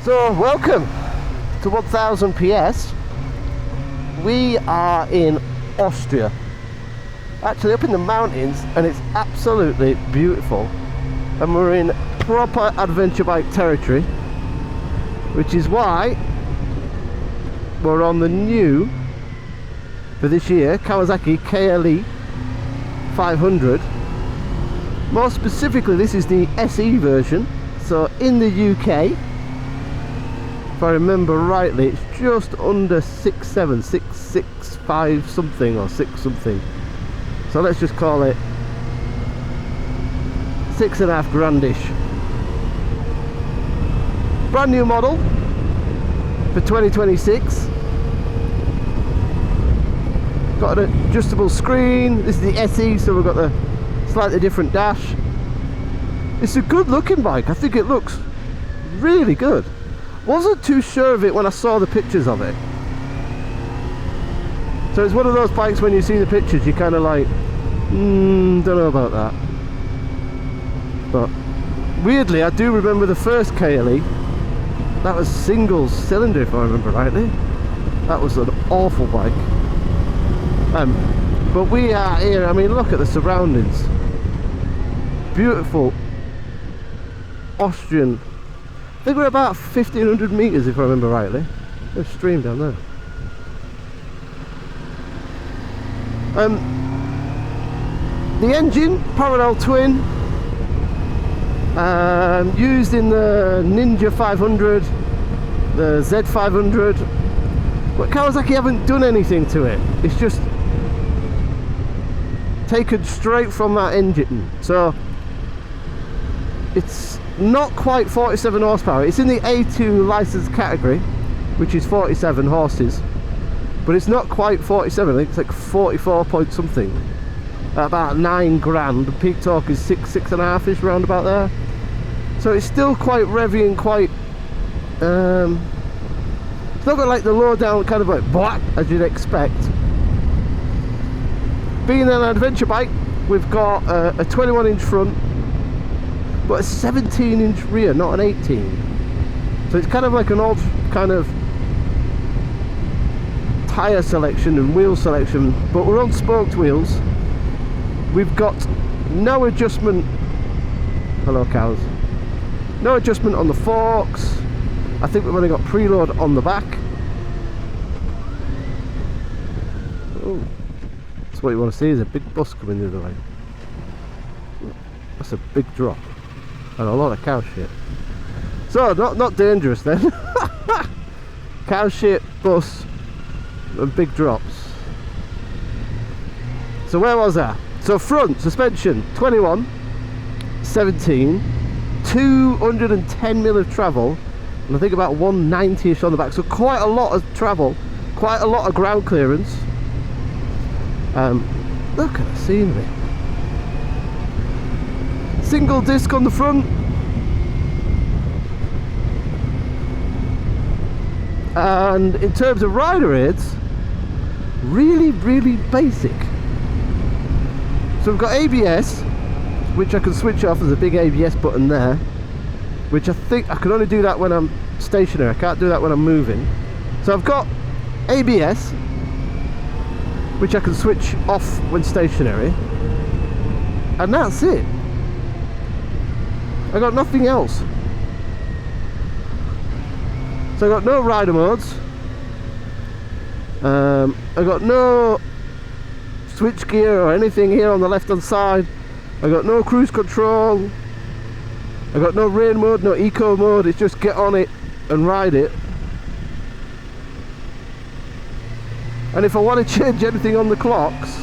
So welcome to 1000 PS. We are in Austria, actually up in the mountains, and it's absolutely beautiful, and we're in proper adventure bike territory, which is why we're on the new, for this year, Kawasaki KLE 500. More specifically, this is the SE version. So in the UK, if I remember rightly, it's just under 6.7, 6.65 something, or 6 something. So let's just call it 6.5 grandish. Brand new model for 2026. Got an adjustable screen. This is the SE, so we've got the slightly different dash. It's a good looking bike. I think it looks really good. Wasn't too sure of it when I saw the pictures of it. So it's one of those bikes, when you see the pictures, you kind of like, don't know about that. But weirdly, I do remember the first KLE. That was single cylinder, if I remember rightly. That was an awful bike. But we are here. I mean, look at the surroundings. Beautiful Austrian. I think we're about 1500 meters, if I remember rightly. There's a stream down there. The engine, parallel twin, used in the Ninja 500, the Z500. But Kawasaki haven't done anything to it. It's just taken straight from that engine. So it's not quite 47 horsepower. It's in the A2 license category, which is 47 horses, but it's not quite 47. I think it's like 44 point something, about 9 grand. The peak torque is 6.5 ish, round about there. So it's still quite revvy and quite it's not got like the low down kind of like black as you'd expect. Being an adventure bike, we've got a 21 inch front, but a 17 inch rear, not an 18. So it's kind of like an odd kind of tyre selection and wheel selection, but we're on spoked wheels. We've got no adjustment, hello cows, no adjustment on the forks. I think we've only got preload on the back. Oh, that's what you want to see, is a big bus coming the other way. That's a big drop. And a lot of cow shit. So not dangerous then. Cow shit, bus, and big drops. So where was I? So front suspension 21, 17, 210 mil of travel, and I think about 190ish on the back. So quite a lot of travel, quite a lot of ground clearance. Look at the scenery. Single disc on the front, and in terms of rider aids, really basic. So we've got ABS, which I can switch off. There's a big ABS button there, which I think I can only do that when I'm stationary. I can't do that when I'm moving. So I've got ABS, which I can switch off when stationary, and that's it. I got nothing else. So I got no rider modes. I got no switch gear or anything here on the left hand side. I got no cruise control. I got no rain mode, no eco mode. It's just get on it and ride it. And if I want to change anything on the clocks,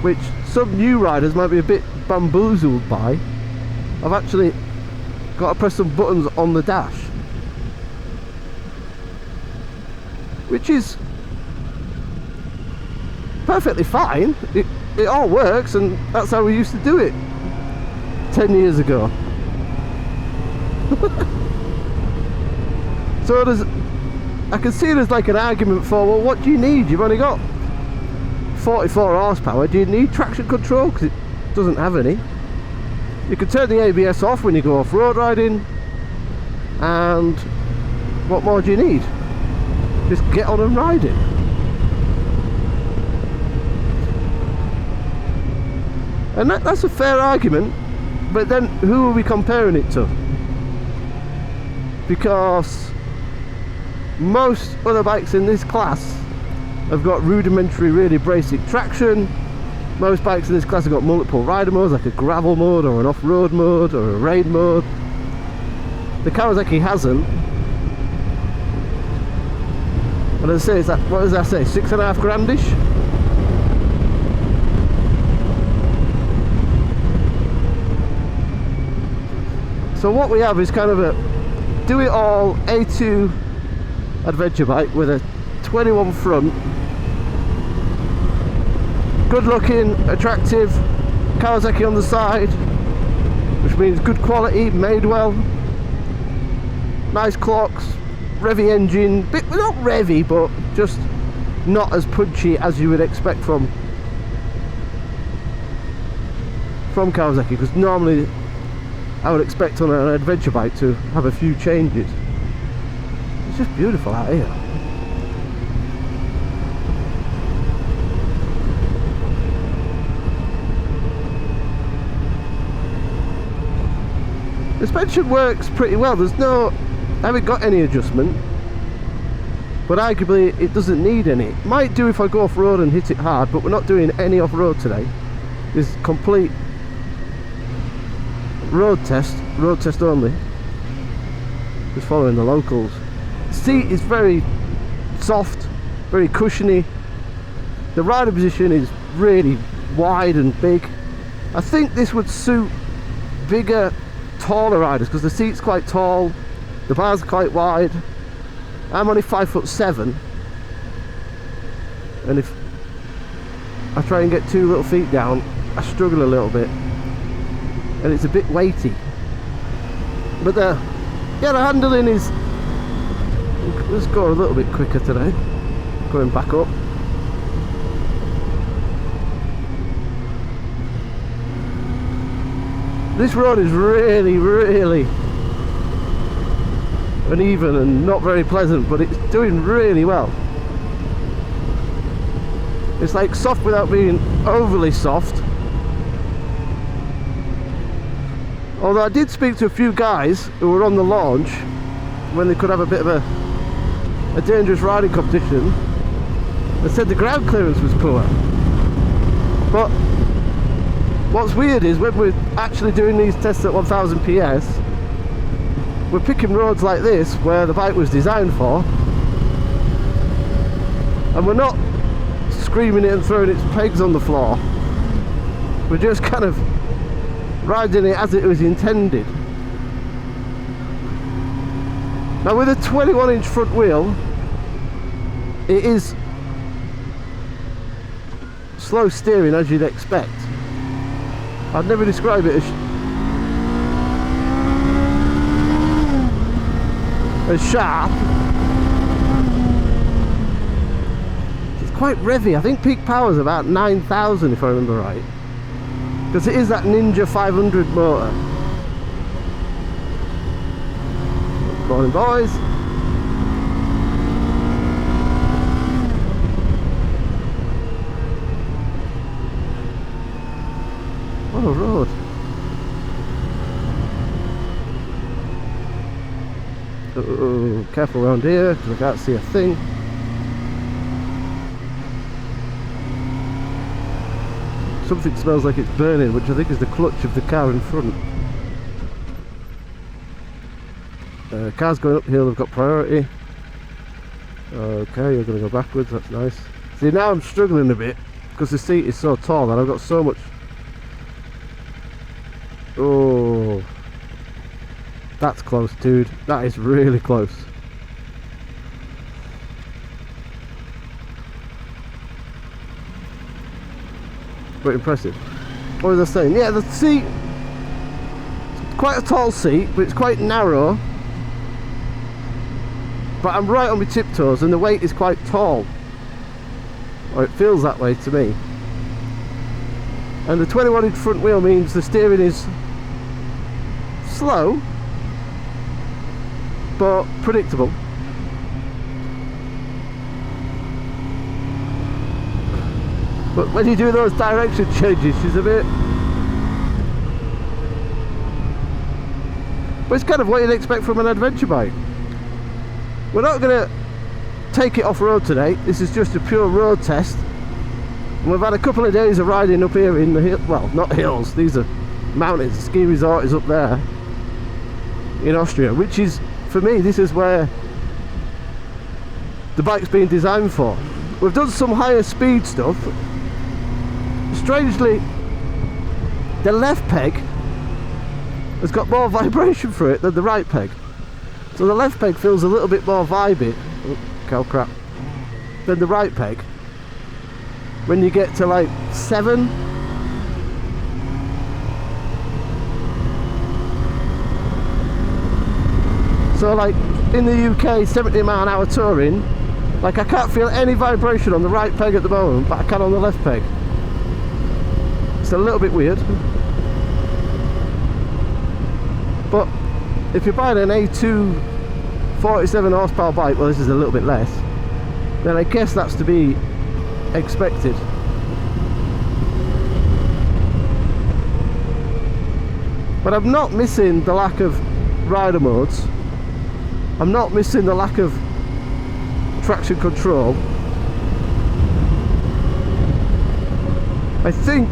which some new riders might be a bit bamboozled by, I've actually got to press some buttons on the dash, which is perfectly fine. It all works, and that's how we used to do it 10 years ago. So I can see there's like an argument for, well, what do you need? You've only got 44 horsepower. Do you need traction control? Because it doesn't have any. You can turn the ABS off when you go off-road riding. and what more do you need? Just get on and ride it. And that's a fair argument, but then who are we comparing it to? Because most other bikes in this class have got rudimentary, really basic traction. Most bikes in this class have got multiple rider modes, like a gravel mode or an off-road mode or a raid mode. The Kawasaki hasn't. And as I say, it's that, what does that say, 6.5 grandish? So what we have is kind of a do-it-all A2 adventure bike with a 21 front, good looking, attractive Kawasaki on the side, which means good quality, made well, nice clocks, revvy engine, bit, not revvy, but just not as punchy as you would expect from Kawasaki, because normally I would expect on an adventure bike to have a few changes. It's just beautiful out here. The suspension works pretty well. I haven't got any adjustment, but arguably it doesn't need any. It might do if I go off-road and hit it hard, but we're not doing any off-road today. This is complete road test only. Just following the locals. The seat is very soft, very cushiony. The rider position is really wide and big. I think this would suit bigger, taller riders because the seat's quite tall, the bars are quite wide. I'm only 5'7", and if I try and get 2 little feet down, I struggle a little bit, and it's a bit weighty. But the handling is, let's go a little bit quicker today, going back up. This road is really, really uneven and not very pleasant, but it's doing really well. It's like soft without being overly soft. Although I did speak to a few guys who were on the launch when they could have a bit of a dangerous riding competition. They said the ground clearance was poor. But what's weird is when we're actually doing these tests at 1000 PS, we're picking roads like this where the bike was designed for, and we're not screaming it and throwing its pegs on the floor. We're just kind of riding it as it was intended. Now with a 21-inch front wheel, it is slow steering as you'd expect. I'd never describe it as sharp. It's quite revvy. I think peak power is about 9,000 if I remember right, because it is that Ninja 500 motor. Morning, boys. What a road. Uh-oh, careful around here because I can't see a thing. Something smells like it's burning, which I think is the clutch of the car in front. Cars going uphill have got priority. Okay, you're going to go backwards, that's nice. See, now I'm struggling a bit because the seat is so tall and I've got so much. Oh, that's close, dude. That is really close. But impressive. What was I saying? Yeah, the seat, it's quite a tall seat, but it's quite narrow. But I'm right on my tiptoes and the weight is quite tall. Or it feels that way to me. And the 21-inch front wheel means the steering is slow, but predictable. But when you do those direction changes, she's a bit... But it's kind of what you'd expect from an adventure bike. We're not going to take it off-road today. This is just a pure road test. And we've had a couple of days of riding up here in the hill. Well, not hills, these are mountains. The ski resort is up there in Austria, which is, for me, this is where the bike's been designed for. We've done some higher speed stuff. Strangely, the left peg has got more vibration through it than the right peg. So the left peg feels a little bit more vibey, oh, cow crap, than the right peg. When you get to like 7, so like in the UK 70-mile-an-hour touring, like I can't feel any vibration on the right peg at the moment, but I can on the left peg. It's a little bit weird. But if you're buying an A2 47 horsepower bike, well, this is a little bit less, then I guess that's to be expected. But I'm not missing the lack of rider modes. I'm not missing the lack of traction control. I think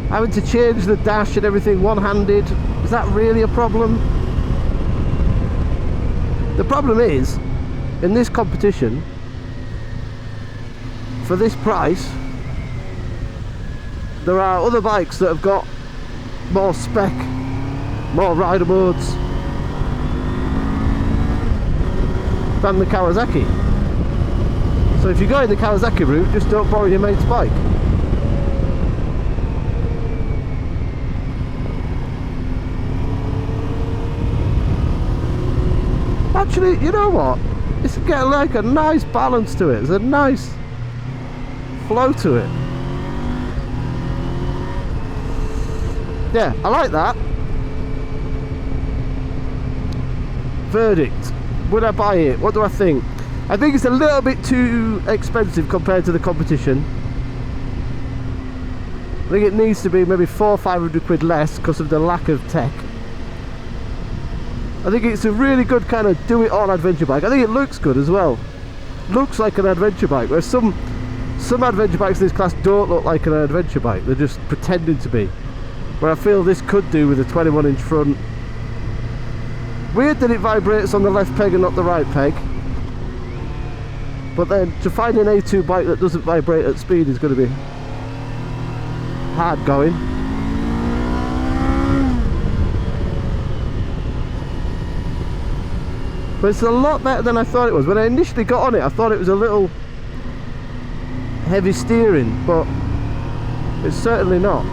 having to change the dash and everything one-handed, is that really a problem? The problem is, in this competition, for this price, there are other bikes that have got more spec, more rider modes than the Kawasaki. So if you go in the Kawasaki route, just don't borrow your mate's bike. Actually, you know what? It's got like a nice balance to it. There's a nice flow to it. Yeah, I like that. Verdict. Would I buy it? What do I think? I think it's a little bit too expensive compared to the competition. I think it needs to be maybe 400 or 500 quid less because of the lack of tech. I think it's a really good kind of do-it-all adventure bike. I think it looks good as well. Looks like an adventure bike, whereas some adventure bikes in this class don't look like an adventure bike. They're just pretending to be. Where I feel this could do with a 21-inch front. Weird that it vibrates on the left peg and not the right peg. But then to find an A2 bike that doesn't vibrate at speed is going to be hard going. But it's a lot better than I thought it was. When I initially got on it, I thought it was a little heavy steering, but it's certainly not.